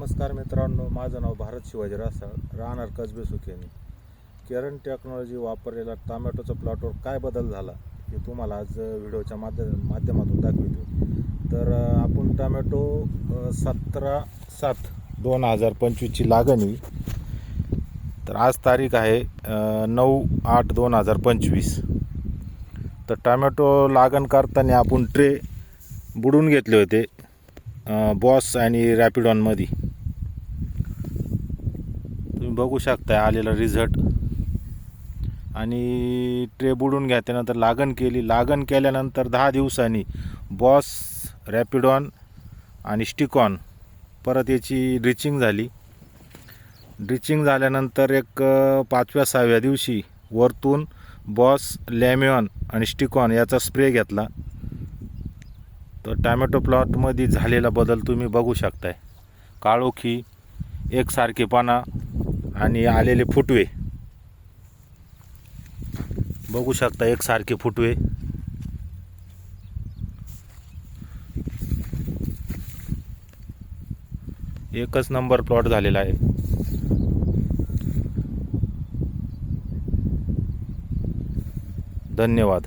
नमस्कार मित्रांनो, माझं नाव भारत शिवाजी रासाळ, राहणार कसबे सुकेनी. केरन टेक्नॉलॉजी वापरलेला टोमॅटोचा प्लॉटवर काय बदल झाला हे तुम्हाला आज व्हिडिओच्या माध्यमातून दाखवतो. तर आपण टोमॅटो 17/7/2025ची लागणी. तर आज तारीख आहे 9/8/2025. तर टोमॅटो लागण करताना आपण ट्रे बुडून घेतले होते बॉस आणि रॅपिडॉनमध्ये. तुम्ही बघू शकता आलेला रिझल्ट. आणि ट्रे बुडून घेतल्यानंतर लागण केल्यानंतर 10 दिवसांनी बॉस, रॅपिडॉन आणि स्टिकॉन परत याची ड्रिचिंग झाली. ड्रिचिंग झाल्यानंतर एक 5व्या-6व्या दिवशी वरतून बॉस, लॅमिऑन आणि स्टिकॉन याचा स्प्रे घेतला. तर टोमॅटो प्लॉटमध्ये झालेला बदल तुम्ही बघू शकताय. काळोखी, एकसारखेपणा आणि आलेले फुटवे बघू शकता. एकसारखे फुटवे. एकच नंबर प्लॉट झालेला आहे. धन्यवाद.